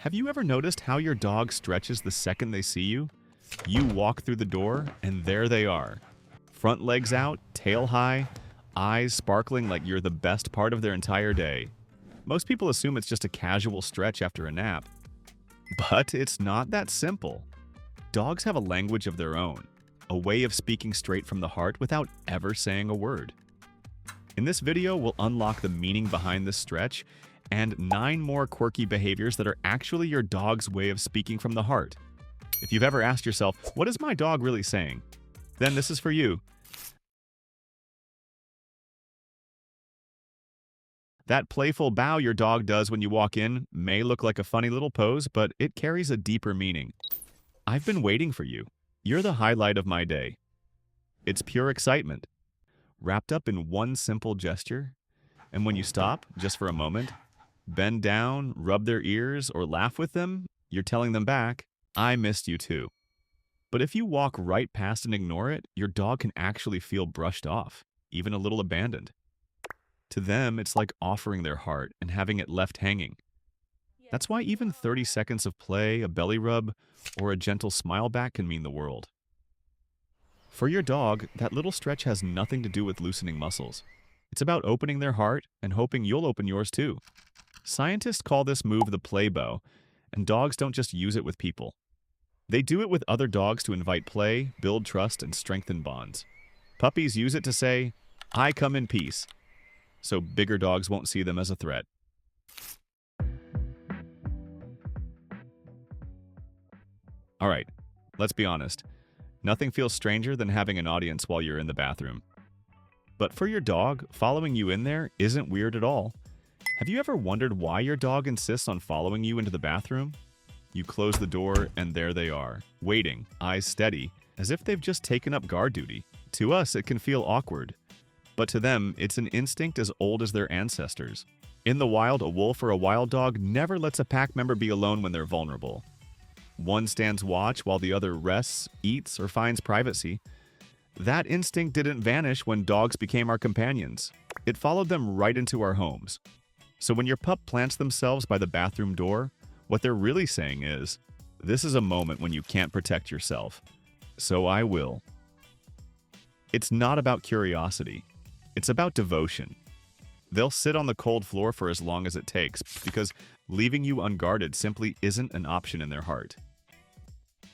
Have you ever noticed how your dog stretches the second they see you? You walk through the door, and there they are. Front legs out, tail high, eyes sparkling like you're the best part of their entire day. Most people assume it's just a casual stretch after a nap. But it's not that simple. Dogs have a language of their own, a way of speaking straight from the heart without ever saying a word. In this video, we'll unlock the meaning behind this stretch and 9 more quirky behaviors that are actually your dog's way of speaking from the heart. If you've ever asked yourself, what is my dog really saying? Then this is for you. That playful bow your dog does when you walk in may look like a funny little pose, but it carries a deeper meaning. I've been waiting for you. You're the highlight of my day. It's pure excitement, wrapped up in one simple gesture. And when you stop, just for a moment, bend down, rub their ears, or laugh with them, you're telling them back, I missed you too. But if you walk right past and ignore it, your dog can actually feel brushed off, even a little abandoned. To them, it's like offering their heart and having it left hanging. That's why even 30 seconds of play, a belly rub, or a gentle smile back can mean the world. For your dog, that little stretch has nothing to do with loosening muscles. It's about opening their heart and hoping you'll open yours too. Scientists call this move the play bow, and dogs don't just use it with people. They do it with other dogs to invite play, build trust, and strengthen bonds. Puppies use it to say, I come in peace, so bigger dogs won't see them as a threat. All right, let's be honest. Nothing feels stranger than having an audience while you're in the bathroom. But for your dog, following you in there isn't weird at all. Have you ever wondered why your dog insists on following you into the bathroom? You close the door, and there they are, waiting, eyes steady, as if they've just taken up guard duty. To us, it can feel awkward. But to them, it's an instinct as old as their ancestors. In the wild, a wolf or a wild dog never lets a pack member be alone when they're vulnerable. One stands watch while the other rests, eats, or finds privacy. That instinct didn't vanish when dogs became our companions. It followed them right into our homes. So when your pup plants themselves by the bathroom door, what they're really saying is, this is a moment when you can't protect yourself, so I will. It's not about curiosity. It's about devotion. They'll sit on the cold floor for as long as it takes, because leaving you unguarded simply isn't an option in their heart.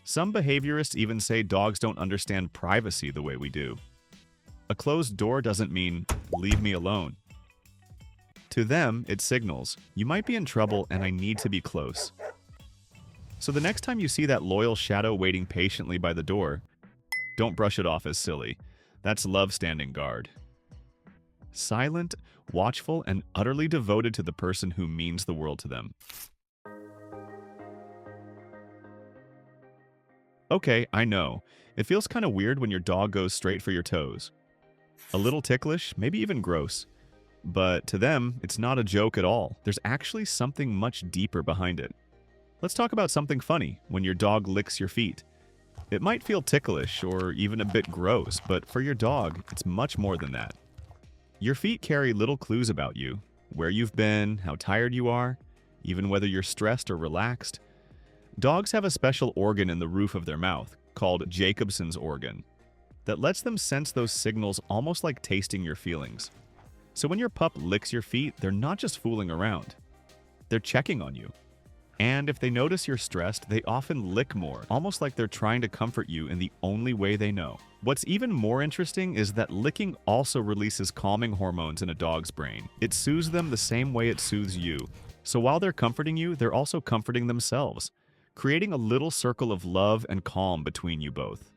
Some behaviorists even say dogs don't understand privacy the way we do. A closed door doesn't mean, leave me alone. To them, it signals, you might be in trouble and I need to be close. So the next time you see that loyal shadow waiting patiently by the door, don't brush it off as silly. That's love standing guard. Silent, watchful, and utterly devoted to the person who means the world to them. Okay, I know. It feels kind of weird when your dog goes straight for your toes. A little ticklish, maybe even gross. But to them, it's not a joke at all. There's actually something much deeper behind it. Let's talk about something funny when your dog licks your feet. It might feel ticklish or even a bit gross, but for your dog, it's much more than that. Your feet carry little clues about you, where you've been, how tired you are, even whether you're stressed or relaxed. Dogs have a special organ in the roof of their mouth, called Jacobson's organ, that lets them sense those signals almost like tasting your feelings. So when your pup licks your feet, they're not just fooling around. They're checking on you. And if they notice you're stressed, they often lick more, almost like they're trying to comfort you in the only way they know. What's even more interesting is that licking also releases calming hormones in a dog's brain. It soothes them the same way it soothes you. So while they're comforting you, they're also comforting themselves, creating a little circle of love and calm between you both.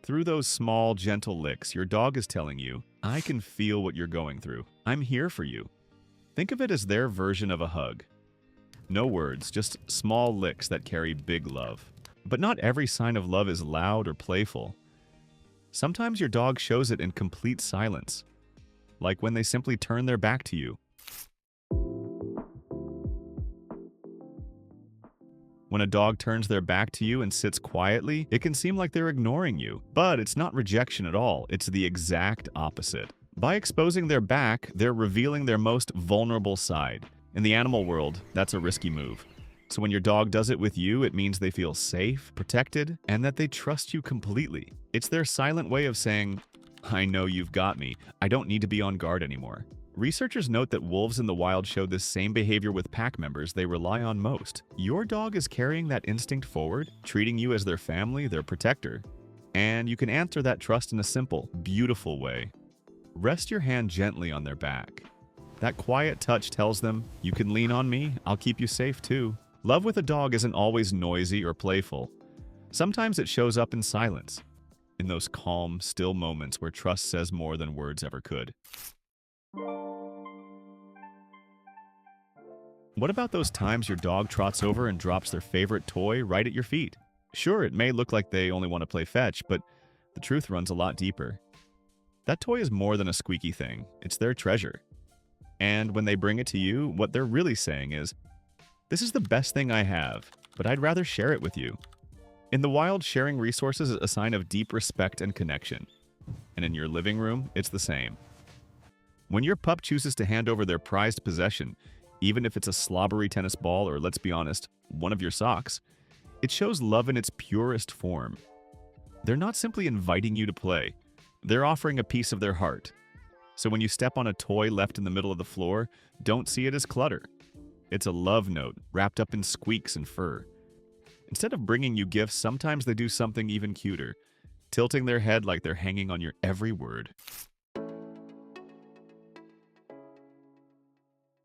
Through those small, gentle licks, your dog is telling you, I can feel what you're going through. I'm here for you. Think of it as their version of a hug. No words, just small licks that carry big love. But not every sign of love is loud or playful. Sometimes your dog shows it in complete silence, like when they simply turn their back to you. When a dog turns their back to you and sits quietly, it can seem like they're ignoring you. But it's not rejection at all, it's the exact opposite. By exposing their back, they're revealing their most vulnerable side. In the animal world, that's a risky move. So when your dog does it with you, it means they feel safe, protected, and that they trust you completely. It's their silent way of saying, I know you've got me. I don't need to be on guard anymore. Researchers note that wolves in the wild show this same behavior with pack members they rely on most. Your dog is carrying that instinct forward, treating you as their family, their protector. And you can answer that trust in a simple, beautiful way. Rest your hand gently on their back. That quiet touch tells them, you can lean on me, I'll keep you safe too. Love with a dog isn't always noisy or playful. Sometimes it shows up in silence, in those calm, still moments where trust says more than words ever could. What about those times your dog trots over and drops their favorite toy right at your feet? Sure, it may look like they only want to play fetch, but the truth runs a lot deeper. That toy is more than a squeaky thing. It's their treasure. And when they bring it to you, what they're really saying is, this is the best thing I have, but I'd rather share it with you. In the wild, sharing resources is a sign of deep respect and connection. And in your living room, it's the same. When your pup chooses to hand over their prized possession, even if it's a slobbery tennis ball or, let's be honest, one of your socks, it shows love in its purest form. They're not simply inviting you to play. They're offering a piece of their heart. So when you step on a toy left in the middle of the floor, don't see it as clutter. It's a love note wrapped up in squeaks and fur. Instead of bringing you gifts, sometimes they do something even cuter, tilting their head like they're hanging on your every word.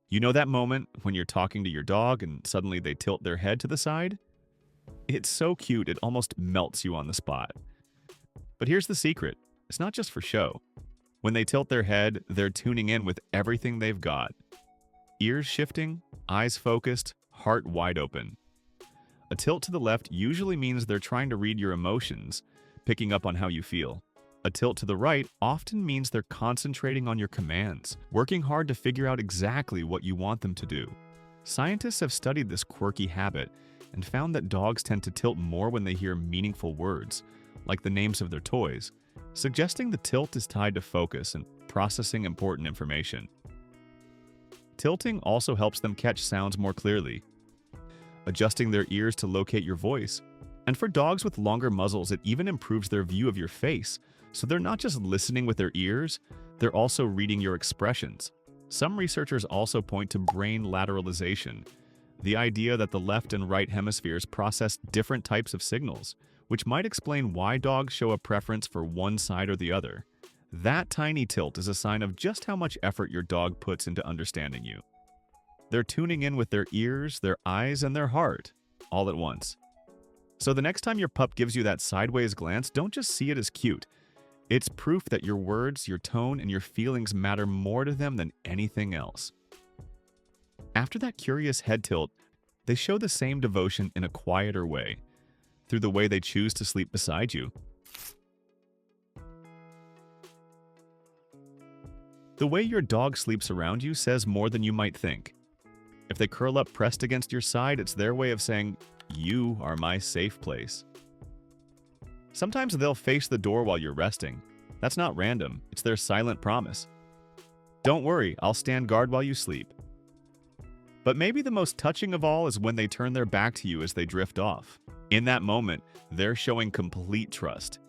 You know that moment when you're talking to your dog and suddenly they tilt their head to the side? It's so cute it almost melts you on the spot. But here's the secret. It's not just for show. When they tilt their head, they're tuning in with everything they've got. Ears shifting, eyes focused, heart wide open. A tilt to the left usually means they're trying to read your emotions, picking up on how you feel. A tilt to the right often means they're concentrating on your commands, working hard to figure out exactly what you want them to do. Scientists have studied this quirky habit and found that dogs tend to tilt more when they hear meaningful words, like the names of their toys, suggesting the tilt is tied to focus and processing important information. Tilting also helps them catch sounds more clearly, adjusting their ears to locate your voice. And for dogs with longer muzzles, it even improves their view of your face, so they're not just listening with their ears, they're also reading your expressions. Some researchers also point to brain lateralization, the idea that the left and right hemispheres process different types of signals, which might explain why dogs show a preference for one side or the other. That tiny tilt is a sign of just how much effort your dog puts into understanding you. They're tuning in with their ears, their eyes, and their heart, all at once. So the next time your pup gives you that sideways glance, don't just see it as cute. It's proof that your words, your tone, and your feelings matter more to them than anything else. After that curious head tilt, they show the same devotion in a quieter way, through the way they choose to sleep beside you. The way your dog sleeps around you says more than you might think. If they curl up pressed against your side, it's their way of saying, you are my safe place. Sometimes they'll face the door while you're resting. That's not random, it's their silent promise. Don't worry, I'll stand guard while you sleep. But maybe the most touching of all is when they turn their back to you as they drift off. In that moment, they're showing complete trust,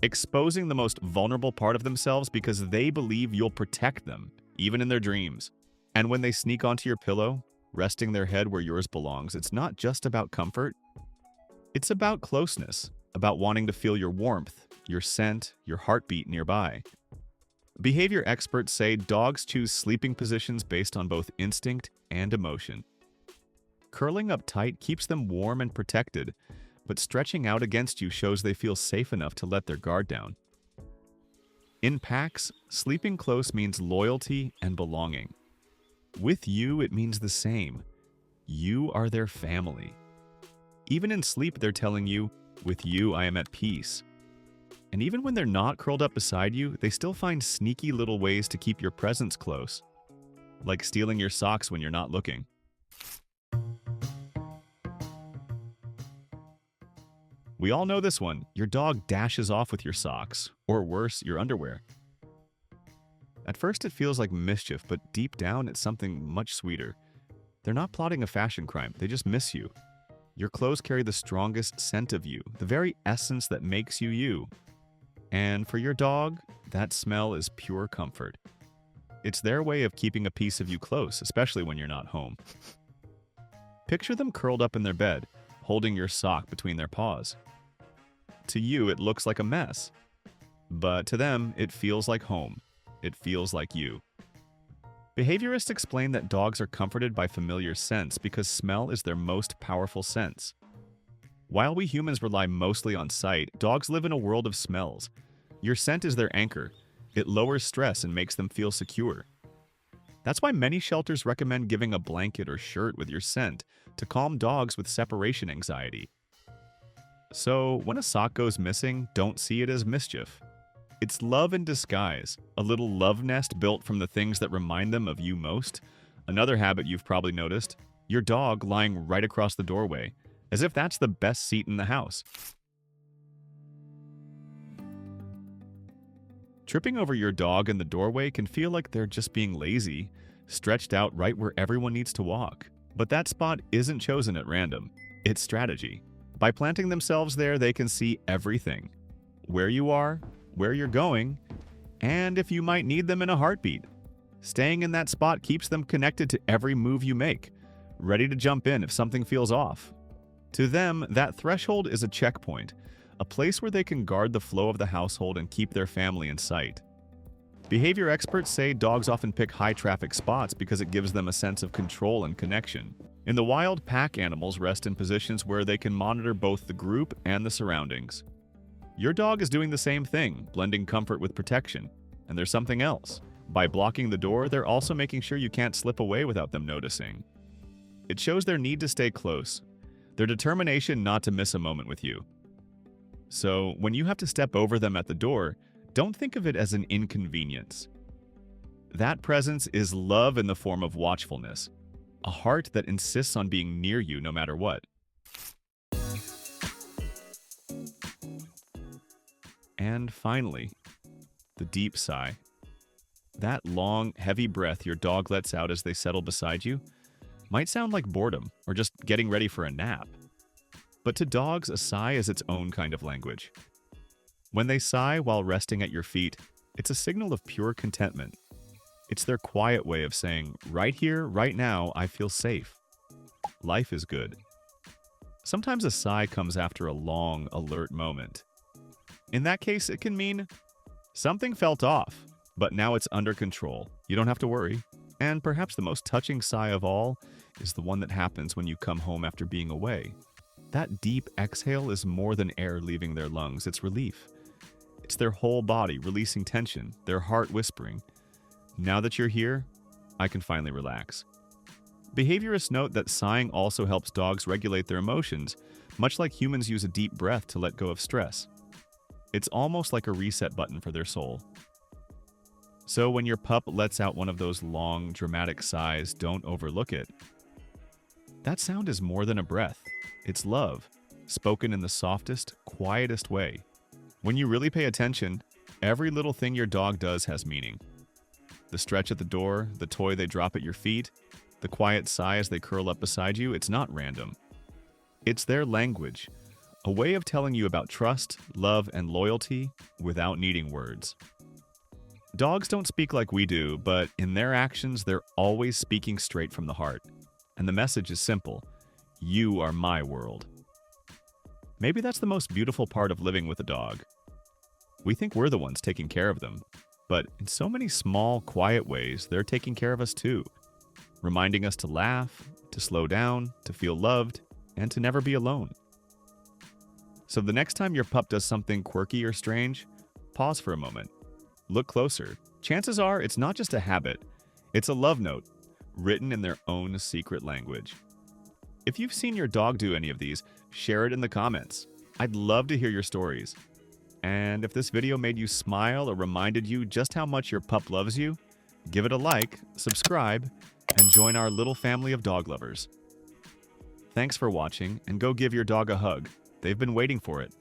exposing the most vulnerable part of themselves because they believe you'll protect them, even in their dreams. And when they sneak onto your pillow, resting their head where yours belongs, it's not just about comfort. It's about closeness, about wanting to feel your warmth, your scent, your heartbeat nearby. Behavior experts say dogs choose sleeping positions based on both instinct and emotion. Curling up tight keeps them warm and protected, but stretching out against you shows they feel safe enough to let their guard down. In packs, sleeping close means loyalty and belonging. With you, it means the same. You are their family. Even in sleep, they're telling you, with you, I am at peace. And even when they're not curled up beside you, they still find sneaky little ways to keep your presence close, like stealing your socks when you're not looking. We all know this one. Your dog dashes off with your socks, or worse, your underwear. At first it feels like mischief, but deep down it's something much sweeter. They're not plotting a fashion crime, they just miss you. Your clothes carry the strongest scent of you, the very essence that makes you you. And for your dog, that smell is pure comfort. It's their way of keeping a piece of you close, especially when you're not home. Picture them curled up in their bed, holding your sock between their paws. To you, it looks like a mess. But to them, it feels like home. It feels like you. Behaviorists explain that dogs are comforted by familiar scents because smell is their most powerful sense. While we humans rely mostly on sight, dogs live in a world of smells. Your scent is their anchor. It lowers stress and makes them feel secure. That's why many shelters recommend giving a blanket or shirt with your scent to calm dogs with separation anxiety. So, when a sock goes missing, don't see it as mischief. It's love in disguise, a little love nest built from the things that remind them of you most. Another habit you've probably noticed, your dog lying right across the doorway, as if that's the best seat in the house. Tripping over your dog in the doorway can feel like they're just being lazy, stretched out right where everyone needs to walk. But that spot isn't chosen at random. It's strategy. By planting themselves there, they can see everything. Where you are, where you're going, and if you might need them in a heartbeat. Staying in that spot keeps them connected to every move you make, ready to jump in if something feels off. To them, that threshold is a checkpoint, a place where they can guard the flow of the household and keep their family in sight. Behavior experts say dogs often pick high-traffic spots because it gives them a sense of control and connection. In the wild, pack animals rest in positions where they can monitor both the group and the surroundings. Your dog is doing the same thing, blending comfort with protection. And there's something else. By blocking the door, they're also making sure you can't slip away without them noticing. It shows their need to stay close, their determination not to miss a moment with you. So, when you have to step over them at the door, don't think of it as an inconvenience. That presence is love in the form of watchfulness, a heart that insists on being near you no matter what. And finally, the deep sigh. That long, heavy breath your dog lets out as they settle beside you might sound like boredom or just getting ready for a nap. But to dogs, a sigh is its own kind of language. When they sigh while resting at your feet, it's a signal of pure contentment. It's their quiet way of saying, right here, right now, I feel safe. Life is good. Sometimes a sigh comes after a long, alert moment. In that case, it can mean something felt off, but now it's under control. You don't have to worry. And perhaps the most touching sigh of all is the one that happens when you come home after being away. That deep exhale is more than air leaving their lungs. It's relief. It's their whole body releasing tension, their heart whispering, now that you're here, I can finally relax. Behaviorists note that sighing also helps dogs regulate their emotions, much like humans use a deep breath to let go of stress. It's almost like a reset button for their soul. So when your pup lets out one of those long, dramatic sighs, don't overlook it. That sound is more than a breath. It's love, spoken in the softest, quietest way. When you really pay attention, every little thing your dog does has meaning. The stretch at the door, the toy they drop at your feet, the quiet sigh as they curl up beside you, it's not random. It's their language, a way of telling you about trust, love, and loyalty without needing words. Dogs don't speak like we do, but in their actions, they're always speaking straight from the heart. And the message is simple: you are my world. Maybe that's the most beautiful part of living with a dog. We think we're the ones taking care of them, but in so many small, quiet ways, they're taking care of us too, reminding us to laugh, to slow down, to feel loved, and to never be alone. So the next time your pup does something quirky or strange, pause for a moment. Look closer. Chances are it's not just a habit, it's a love note, written in their own secret language. If you've seen your dog do any of these, share it in the comments. I'd love to hear your stories. And if this video made you smile or reminded you just how much your pup loves you, give it a like, subscribe, and join our little family of dog lovers. Thanks for watching, and go give your dog a hug. They've been waiting for it.